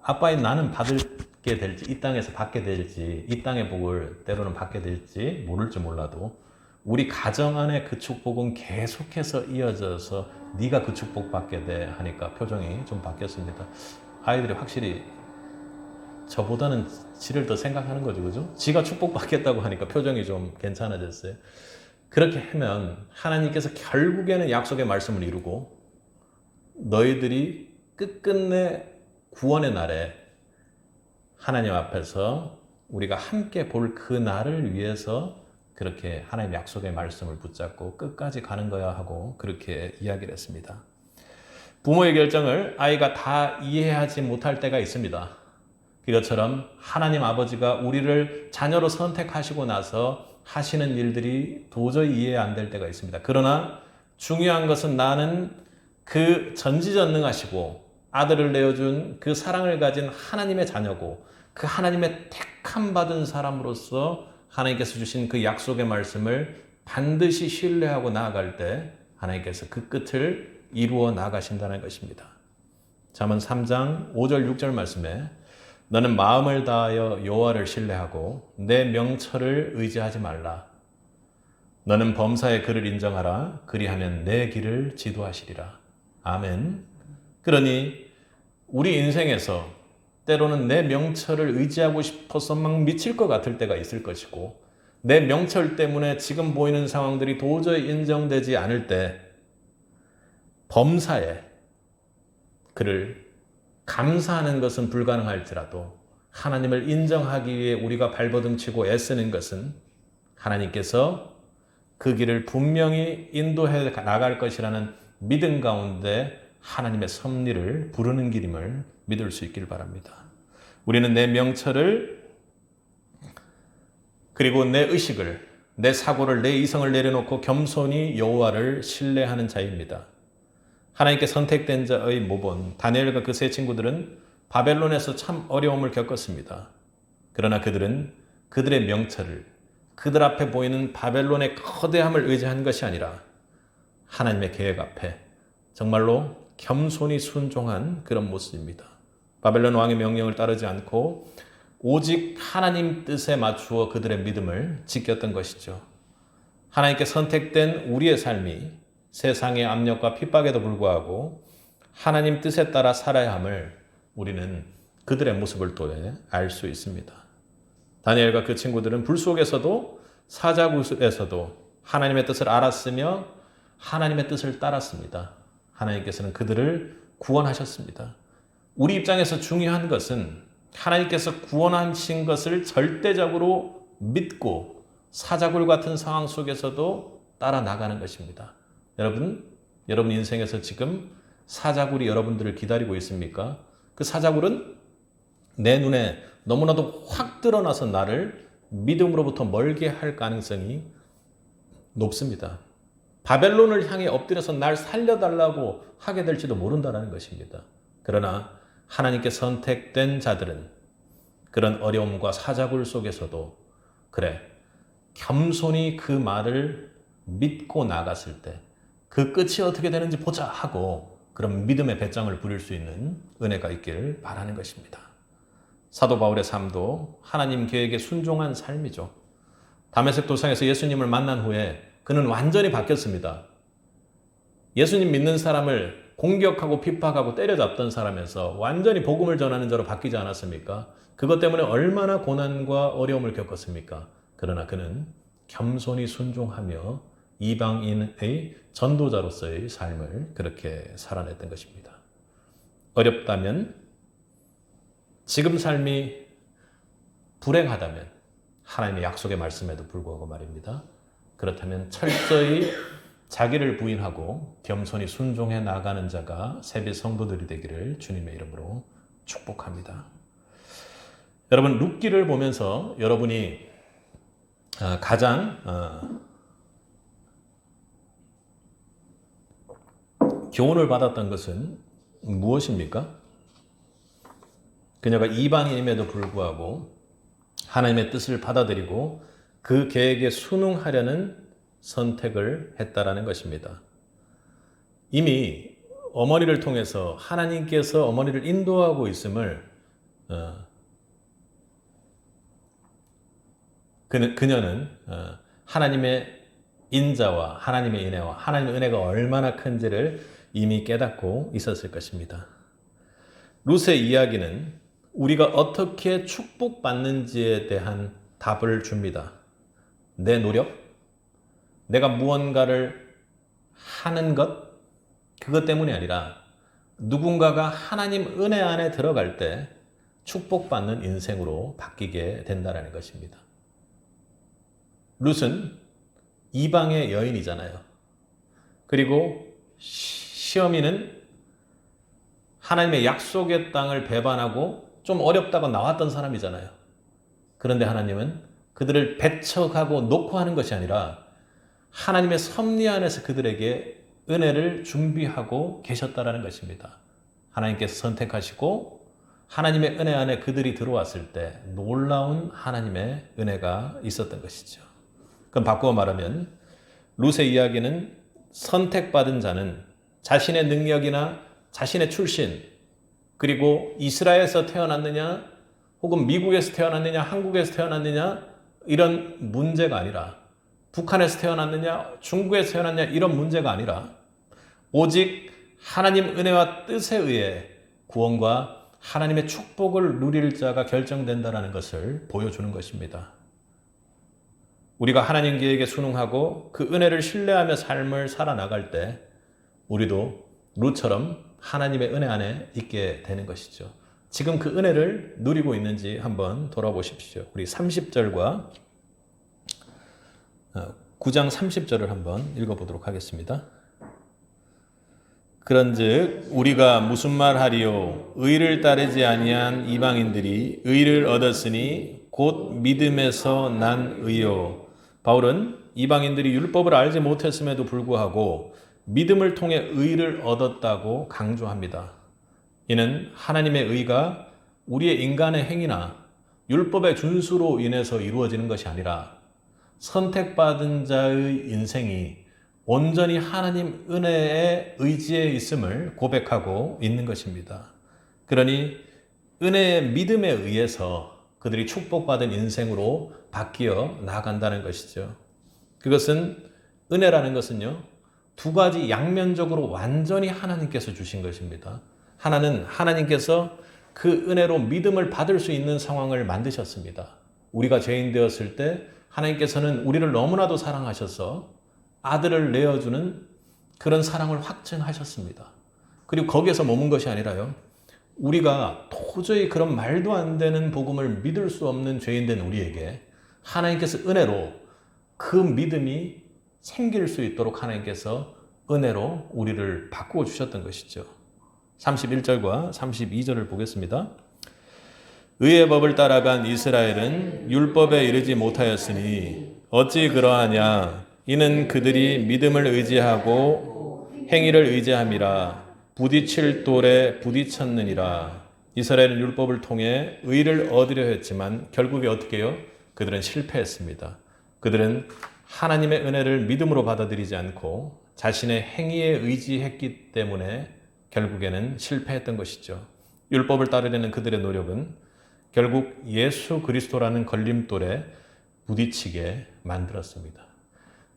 아빠인 나는 받게 될지 이 땅에서 받게 될지 이 땅의 복을 때로는 받게 될지 모를지 몰라도 우리 가정 안에 그 축복은 계속해서 이어져서 네가 그 축복 받게 돼 하니까 표정이 좀 바뀌었습니다. 아이들이 확실히 저보다는 지를 더 생각하는 거죠. 그죠? 지가 축복받겠다고 하니까 표정이 좀 괜찮아졌어요. 그렇게 하면 하나님께서 결국에는 약속의 말씀을 이루고 너희들이 끝끝내 구원의 날에 하나님 앞에서 우리가 함께 볼 그 날을 위해서 그렇게 하나님 약속의 말씀을 붙잡고 끝까지 가는 거야 하고 그렇게 이야기를 했습니다. 부모의 결정을 아이가 다 이해하지 못할 때가 있습니다. 그것처럼 하나님 아버지가 우리를 자녀로 선택하시고 나서 하시는 일들이 도저히 이해 안 될 때가 있습니다. 그러나 중요한 것은 나는 그 전지전능하시고 아들을 내어준 그 사랑을 가진 하나님의 자녀고 그 하나님의 택함 받은 사람으로서 하나님께서 주신 그 약속의 말씀을 반드시 신뢰하고 나아갈 때 하나님께서 그 끝을 이루어 나가신다는 것입니다. 잠언 3장 5절 6절 말씀에 너는 마음을 다하여 여호와를 신뢰하고 내 명철을 의지하지 말라. 너는 범사의 그를 인정하라. 그리하면 내 길을 지도하시리라. 아멘. 그러니 우리 인생에서 때로는 내 명철을 의지하고 싶어서 막 미칠 것 같을 때가 있을 것이고 내 명철 때문에 지금 보이는 상황들이 도저히 인정되지 않을 때 범사에 그를 감사하는 것은 불가능할지라도 하나님을 인정하기 위해 우리가 발버둥치고 애쓰는 것은 하나님께서 그 길을 분명히 인도해 나갈 것이라는 믿음 가운데 하나님의 섭리를 부르는 길임을 믿을 수 있기를 바랍니다. 우리는 내 명철을 그리고 내 의식을 내 사고를 내 이성을 내려놓고 겸손히 여호와를 신뢰하는 자입니다. 하나님께 선택된 자의 모본 다니엘과 그 세 친구들은 바벨론에서 참 어려움을 겪었습니다. 그러나 그들은 그들의 명철을 그들 앞에 보이는 바벨론의 거대함을 의지한 것이 아니라 하나님의 계획 앞에 정말로 겸손히 순종한 그런 모습입니다. 바벨론 왕의 명령을 따르지 않고 오직 하나님 뜻에 맞추어 그들의 믿음을 지켰던 것이죠. 하나님께 선택된 우리의 삶이 세상의 압력과 핍박에도 불구하고 하나님 뜻에 따라 살아야 함을 우리는 그들의 모습을 통해 알 수 있습니다. 다니엘과 그 친구들은 불 속에서도 사자굴에서도 하나님의 뜻을 알았으며 하나님의 뜻을 따랐습니다. 하나님께서는 그들을 구원하셨습니다. 우리 입장에서 중요한 것은 하나님께서 구원하신 것을 절대적으로 믿고 사자굴 같은 상황 속에서도 따라 나가는 것입니다. 여러분 인생에서 지금 사자굴이 여러분들을 기다리고 있습니까? 그 사자굴은 내 눈에 너무나도 확 드러나서 나를 믿음으로부터 멀게 할 가능성이 높습니다. 바벨론을 향해 엎드려서 날 살려달라고 하게 될지도 모른다는 것입니다. 그러나 하나님께 선택된 자들은 그런 어려움과 사자굴 속에서도 그래, 겸손히 그 말을 믿고 나갔을 때 그 끝이 어떻게 되는지 보자 하고 그런 믿음의 배짱을 부릴 수 있는 은혜가 있기를 바라는 것입니다. 사도 바울의 삶도 하나님 계획에 순종한 삶이죠. 다메섹 도상에서 예수님을 만난 후에 그는 완전히 바뀌었습니다. 예수님 믿는 사람을 공격하고 핍박하고 때려잡던 사람에서 완전히 복음을 전하는 자로 바뀌지 않았습니까? 그것 때문에 얼마나 고난과 어려움을 겪었습니까? 그러나 그는 겸손히 순종하며 이방인의 전도자로서의 삶을 그렇게 살아냈던 것입니다. 어렵다면, 지금 삶이 불행하다면, 하나님의 약속의 말씀에도 불구하고 말입니다. 그렇다면 철저히 자기를 부인하고 겸손히 순종해 나가는 자가 세비 성도들이 되기를 주님의 이름으로 축복합니다. 여러분, 룻기를 보면서 여러분이 가장 교훈을 받았던 것은 무엇입니까? 그녀가 이방인임에도 불구하고 하나님의 뜻을 받아들이고 그 계획에 순응하려는 선택을 했다라는 것입니다. 이미 어머니를 통해서 하나님께서 어머니를 인도하고 있음을 그녀는 하나님의 인자와 하나님의 은혜와 하나님의 은혜가 얼마나 큰지를 이미 깨닫고 있었을 것입니다. 룻의 이야기는 우리가 어떻게 축복받는지에 대한 답을 줍니다. 내 노력, 내가 무언가를 하는 것, 그것 때문이 아니라 누군가가 하나님 은혜 안에 들어갈 때 축복받는 인생으로 바뀌게 된다는 것입니다. 룻은 이방의 여인이잖아요. 그리고 시어미는 하나님의 약속의 땅을 배반하고 좀 어렵다고 나왔던 사람이잖아요. 그런데 하나님은 그들을 배척하고 놓고 하는 것이 아니라 하나님의 섭리 안에서 그들에게 은혜를 준비하고 계셨다라는 것입니다. 하나님께서 선택하시고 하나님의 은혜 안에 그들이 들어왔을 때 놀라운 하나님의 은혜가 있었던 것이죠. 그럼 바꾸어 말하면 룻의 이야기는 선택받은 자는 자신의 능력이나 자신의 출신, 그리고 이스라엘에서 태어났느냐 혹은 미국에서 태어났느냐 한국에서 태어났느냐 이런 문제가 아니라, 북한에서 태어났느냐 중국에서 태어났느냐 이런 문제가 아니라 오직 하나님 은혜와 뜻에 의해 구원과 하나님의 축복을 누릴 자가 결정된다는 것을 보여주는 것입니다. 우리가 하나님 계획에 순응하고 그 은혜를 신뢰하며 삶을 살아나갈 때 우리도 룻처럼 하나님의 은혜 안에 있게 되는 것이죠. 지금 그 은혜를 누리고 있는지 한번 돌아보십시오. 우리 30절과 9장 30절을 한번 읽어보도록 하겠습니다. 그런즉 우리가 무슨 말하리요? 의를 따르지 아니한 이방인들이 의를 얻었으니 곧 믿음에서 난 의요. 바울은 이방인들이 율법을 알지 못했음에도 불구하고 믿음을 통해 의를 얻었다고 강조합니다. 이는 하나님의 의가 우리의 인간의 행위나 율법의 준수로 인해서 이루어지는 것이 아니라 선택받은 자의 인생이 온전히 하나님 은혜의 의지에 있음을 고백하고 있는 것입니다. 그러니 은혜의 믿음에 의해서 그들이 축복받은 인생으로 바뀌어 나간다는 것이죠. 그것은, 은혜라는 것은요, 두 가지 양면적으로 완전히 하나님께서 주신 것입니다. 하나는 하나님께서 그 은혜로 믿음을 받을 수 있는 상황을 만드셨습니다. 우리가 죄인 되었을 때 하나님께서는 우리를 너무나도 사랑하셔서 아들을 내어주는 그런 사랑을 확증하셨습니다. 그리고 거기에서 머문 것이 아니라요. 우리가 도저히 그런 말도 안 되는 복음을 믿을 수 없는 죄인 된 우리에게 하나님께서 은혜로 그 믿음이 생길 수 있도록 하나님께서 은혜로 우리를 바꾸어 주셨던 것이죠. 31절과 32절을 보겠습니다. 의의 법을 따라간 이스라엘은 율법에 이르지 못하였으니 어찌 그러하냐. 이는 그들이 믿음을 의지하고 행위를 의지함이라. 부딪힐 돌에 부딪혔느니라. 이스라엘은 율법을 통해 의를 얻으려 했지만 결국에 어떻게 해요? 그들은 실패했습니다. 그들은 하나님의 은혜를 믿음으로 받아들이지 않고 자신의 행위에 의지했기 때문에 결국에는 실패했던 것이죠. 율법을 따르려는 그들의 노력은 결국 예수 그리스도라는 걸림돌에 부딪히게 만들었습니다.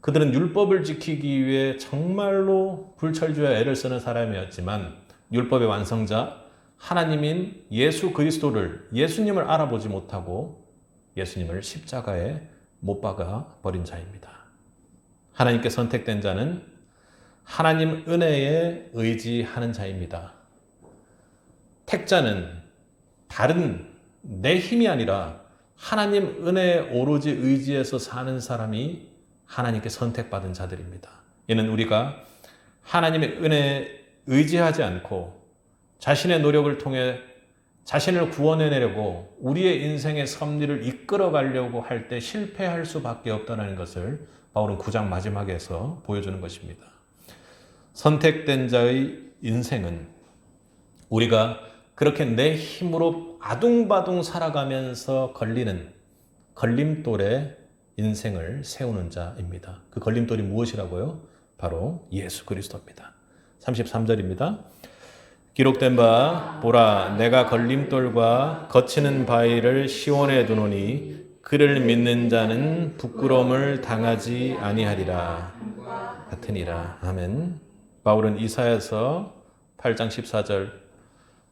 그들은 율법을 지키기 위해 정말로 불철주야 애를 쓰는 사람이었지만 율법의 완성자 하나님인 예수 그리스도를, 예수님을 알아보지 못하고 예수님을 십자가에 못 박아 버린 자입니다. 하나님께 선택된 자는 하나님 은혜에 의지하는 자입니다. 택자는 다른 내 힘이 아니라 하나님 은혜에 오로지 의지해서 사는 사람이 하나님께 선택받은 자들입니다. 이는 우리가 하나님의 은혜에 의지하지 않고 자신의 노력을 통해 자신을 구원해내려고 우리의 인생의 섭리를 이끌어가려고 할 때 실패할 수밖에 없다는 것을 바울은 9장 마지막에서 보여주는 것입니다. 선택된 자의 인생은 우리가 그렇게 내 힘으로 아둥바둥 살아가면서 걸리는 걸림돌에 인생을 세우는 자입니다. 그 걸림돌이 무엇이라고요? 바로 예수 그리스도입니다. 33절입니다. 기록된 바 보라 내가 걸림돌과 거치는 바위를 시온에 두노니 그를 믿는 자는 부끄러움을 당하지 아니하리라 같으니라. 아멘. 바울은 이사야서 8장 14절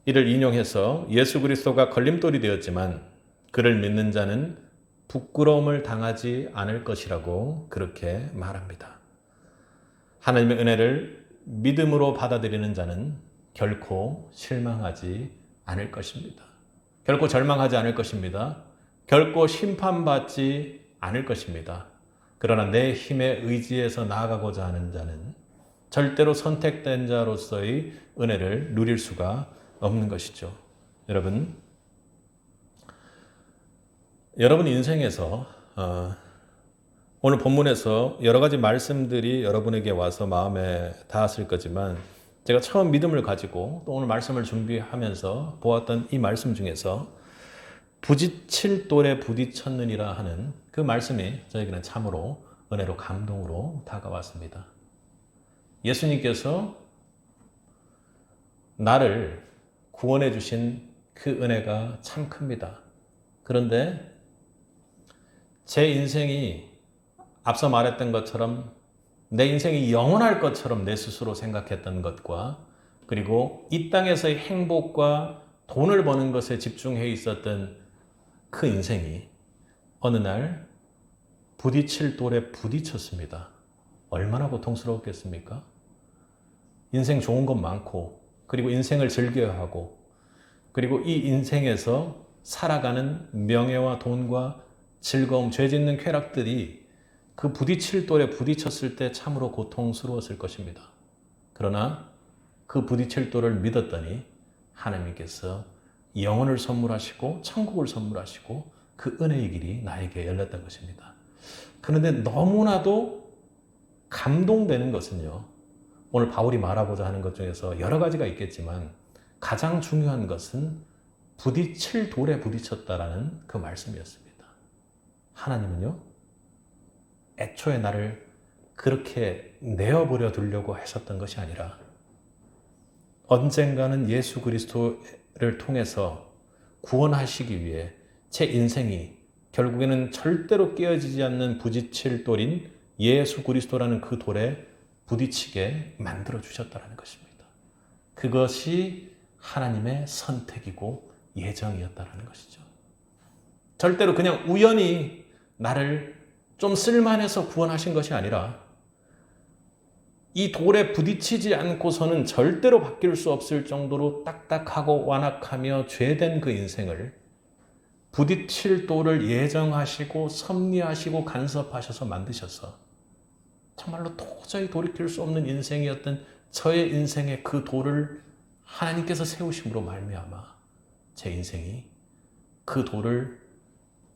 이를 인용해서 예수 그리스도가 걸림돌이 되었지만 그를 믿는 자는 부끄러움을 당하지 않을 것이라고 그렇게 말합니다. 하나님의 은혜를 믿음으로 받아들이는 자는 결코 실망하지 않을 것입니다. 결코 절망하지 않을 것입니다. 결코 심판받지 않을 것입니다. 그러나 내 힘에 의지해서 나아가고자 하는 자는 절대로 선택된 자로서의 은혜를 누릴 수가 없는 것이죠. 여러분 인생에서 오늘 본문에서 여러 가지 말씀들이 여러분에게 와서 마음에 닿았을 거지만 제가 처음 믿음을 가지고 또 오늘 말씀을 준비하면서 보았던 이 말씀 중에서 부딪힐 돌에 부딪혔느니라 하는 그 말씀이 저에게는 참으로 은혜로 감동으로 다가왔습니다. 예수님께서 나를 구원해 주신 그 은혜가 참 큽니다. 그런데 제 인생이 앞서 말했던 것처럼 내 인생이 영원할 것처럼 내 스스로 생각했던 것과 그리고 이 땅에서의 행복과 돈을 버는 것에 집중해 있었던 그 인생이 어느 날 부딪힐 돌에 부딪혔습니다. 얼마나 고통스러웠겠습니까? 인생 좋은 것 많고 그리고 인생을 즐겨야 하고 그리고 이 인생에서 살아가는 명예와 돈과 즐거움, 죄 짓는 쾌락들이 그 부딪힐 돌에 부딪혔을 때 참으로 고통스러웠을 것입니다. 그러나 그 부딪힐 돌을 믿었더니 하나님께서 영혼을 선물하시고 천국을 선물하시고 그 은혜의 길이 나에게 열렸던 것입니다. 그런데 너무나도 감동되는 것은요. 오늘 바울이 말하고자 하는 것 중에서 여러 가지가 있겠지만 가장 중요한 것은 부딪힐 돌에 부딪혔다라는 그 말씀이었습니다. 하나님은요. 애초에 나를 그렇게 내어버려 두려고 하셨던 것이 아니라 언젠가는 예수 그리스도를 통해서 구원하시기 위해 제 인생이 결국에는 절대로 깨어지지 않는 부딪힐 돌인 예수 그리스도라는 그 돌에 부딪히게 만들어 주셨다는 것입니다. 그것이 하나님의 선택이고 예정이었다는 것이죠. 절대로 그냥 우연히 나를 좀 쓸만해서 구원하신 것이 아니라 이 돌에 부딪히지 않고서는 절대로 바뀔 수 없을 정도로 딱딱하고 완악하며 죄된 그 인생을 부딪힐 돌을 예정하시고 섭리하시고 간섭하셔서 만드셔서 정말로 도저히 돌이킬 수 없는 인생이었던 저의 인생의 그 돌을 하나님께서 세우심으로 말미암아 제 인생이 그 돌을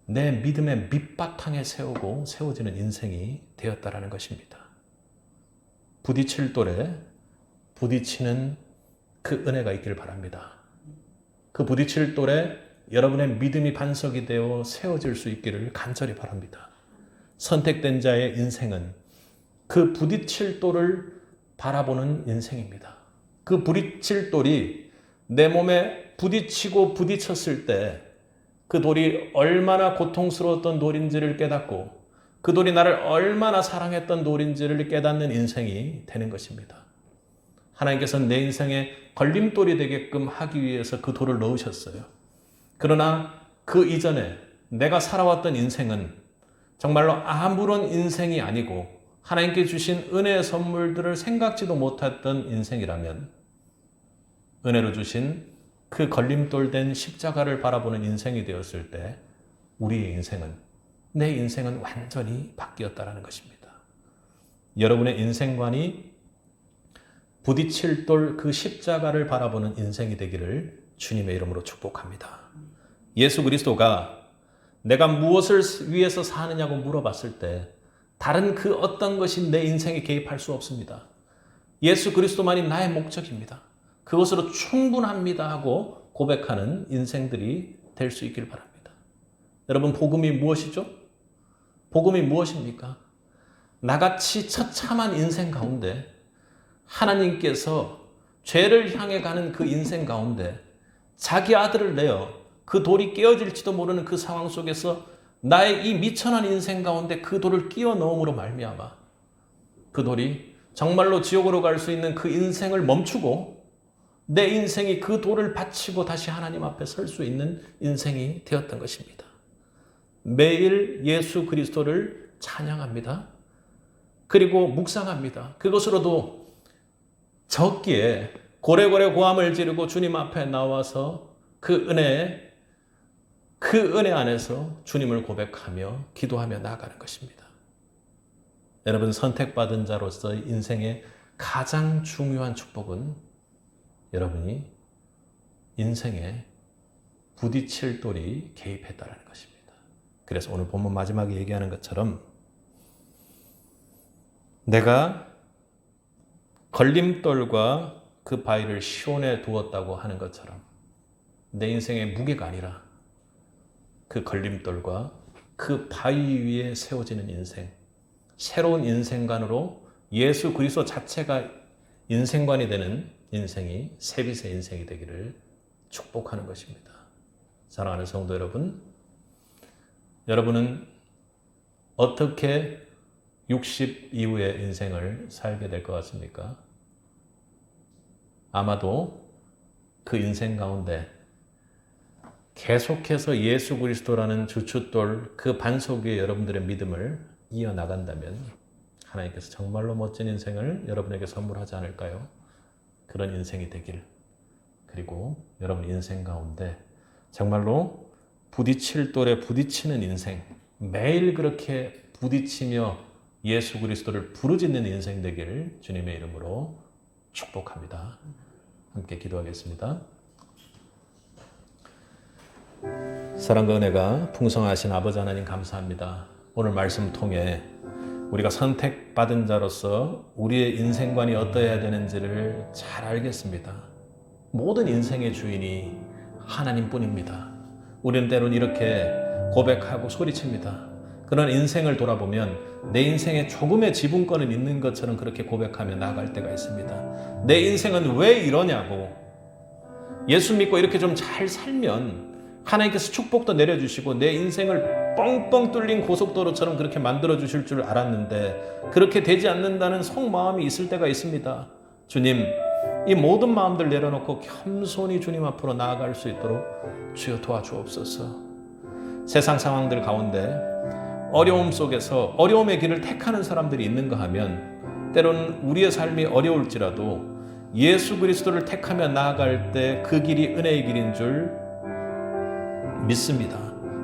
내 믿음의 밑바탕에 세우고 세워지는 인생이 되었다라는 것입니다. 부딪힐 돌에 부딪히는 그 은혜가 있길 바랍니다. 그 부딪힐 돌에 여러분의 믿음이 반석이 되어 세워질 수 있기를 간절히 바랍니다. 선택된 자의 인생은 그 부딪힐 돌을 바라보는 인생입니다. 그 부딪힐 돌이 내 몸에 부딪히고 부딪혔을 때 그 돌이 얼마나 고통스러웠던 돌인지를 깨닫고 그 돌이 나를 얼마나 사랑했던 돌인지를 깨닫는 인생이 되는 것입니다. 하나님께서는 내 인생에 걸림돌이 되게끔 하기 위해서 그 돌을 넣으셨어요. 그러나 그 이전에 내가 살아왔던 인생은 정말로 아무런 인생이 아니고 하나님께 주신 은혜의 선물들을 생각지도 못했던 인생이라면 은혜로 주신 그 걸림돌된 십자가를 바라보는 인생이 되었을 때 우리의 인생은 내 인생은 완전히 바뀌었다는 것입니다. 여러분의 인생관이 부딪힐 돌 그 십자가를 바라보는 인생이 되기를 주님의 이름으로 축복합니다. 예수 그리스도가 내가 무엇을 위해서 사느냐고 물어봤을 때 다른 그 어떤 것이 내 인생에 개입할 수 없습니다. 예수 그리스도만이 나의 목적입니다. 그것으로 충분합니다 하고 고백하는 인생들이 될 수 있길 바랍니다. 여러분, 복음이 무엇이죠? 복음이 무엇입니까? 나같이 처참한 인생 가운데 하나님께서 죄를 향해 가는 그 인생 가운데 자기 아들을 내어 그 돌이 깨어질지도 모르는 그 상황 속에서 나의 이 미천한 인생 가운데 그 돌을 끼워 넣음으로 말미암아 그 돌이 정말로 지옥으로 갈 수 있는 그 인생을 멈추고 내 인생이 그 돌을 바치고 다시 하나님 앞에 설 수 있는 인생이 되었던 것입니다. 매일 예수 그리스도를 찬양합니다. 그리고 묵상합니다. 그것으로도 적기에 고래고래 고함을 지르고 주님 앞에 나와서 그 은혜 안에서 주님을 고백하며 기도하며 나아가는 것입니다. 여러분, 선택받은 자로서의 인생의 가장 중요한 축복은 여러분이 인생에 부딪힐 돌이 개입했다는 것입니다. 그래서 오늘 본문 마지막에 얘기하는 것처럼 내가 걸림돌과 그 바위를 시온에 두었다고 하는 것처럼 내 인생의 무게가 아니라 그 걸림돌과 그 바위 위에 세워지는 인생, 새로운 인생관으로 예수 그리스도 자체가 인생관이 되는 인생이 세빛의 인생이 되기를 축복하는 것입니다. 사랑하는 성도 여러분, 여러분은 어떻게 60 이후의 인생을 살게 될 것 같습니까? 아마도 그 인생 가운데 계속해서 예수 그리스도라는 주춧돌 그 반석 위에 여러분들의 믿음을 이어나간다면 하나님께서 정말로 멋진 인생을 여러분에게 선물하지 않을까요? 그런 인생이 되길, 그리고 여러분 인생 가운데 정말로 부딪힐 돌에 부딪히는 인생, 매일 그렇게 부딪히며 예수 그리스도를 부르짖는 인생 되기를 주님의 이름으로 축복합니다. 함께 기도하겠습니다. 사랑과 은혜가 풍성하신 아버지 하나님 감사합니다. 오늘 말씀 통해 우리가 선택받은 자로서 우리의 인생관이 어떠해야 되는지를 잘 알겠습니다. 모든 인생의 주인이 하나님뿐입니다. 우리는 때론 이렇게 고백하고 소리칩니다. 그런 인생을 돌아보면 내 인생에 조금의 지분권은 있는 것처럼 그렇게 고백하며 나아갈 때가 있습니다. 내 인생은 왜 이러냐고, 예수 믿고 이렇게 좀 잘 살면 하나님께서 축복도 내려주시고 내 인생을 뻥뻥 뚫린 고속도로처럼 그렇게 만들어주실 줄 알았는데 그렇게 되지 않는다는 속마음이 있을 때가 있습니다. 주님, 이 모든 마음들 내려놓고 겸손히 주님 앞으로 나아갈 수 있도록 주여 도와주옵소서. 세상 상황들 가운데 어려움 속에서 어려움의 길을 택하는 사람들이 있는가 하면 때로는 우리의 삶이 어려울지라도 예수 그리스도를 택하며 나아갈 때 그 길이 은혜의 길인 줄 믿습니다.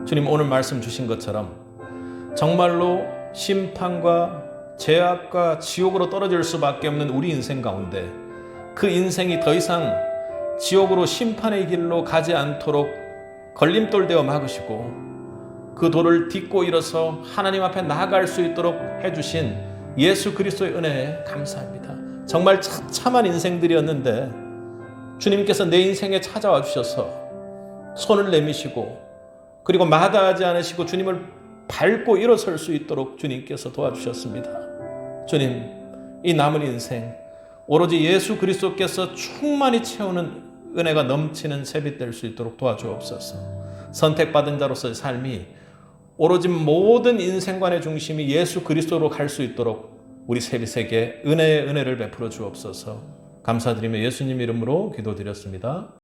주님 오늘 말씀 주신 것처럼 정말로 심판과 죄악과 지옥으로 떨어질 수밖에 없는 우리 인생 가운데 그 인생이 더 이상 지옥으로 심판의 길로 가지 않도록 걸림돌 되어 막으시고 그 도를 딛고 일어서 하나님 앞에 나아갈 수 있도록 해주신 예수 그리스도의 은혜에 감사합니다. 정말 참참한 인생들이었는데 주님께서 내 인생에 찾아와 주셔서 손을 내미시고 그리고 마다하지 않으시고 주님을 밟고 일어설 수 있도록 주님께서 도와주셨습니다. 주님, 이 남은 인생 오로지 예수 그리스도께서 충만히 채우는 은혜가 넘치는 새빛 될 수 있도록 도와주옵소서. 선택받은 자로서의 삶이 오로지 모든 인생관의 중심이 예수 그리스도로 갈 수 있도록 우리 새빛에게 은혜의 은혜를 베풀어 주옵소서. 감사드리며 예수님 이름으로 기도드렸습니다.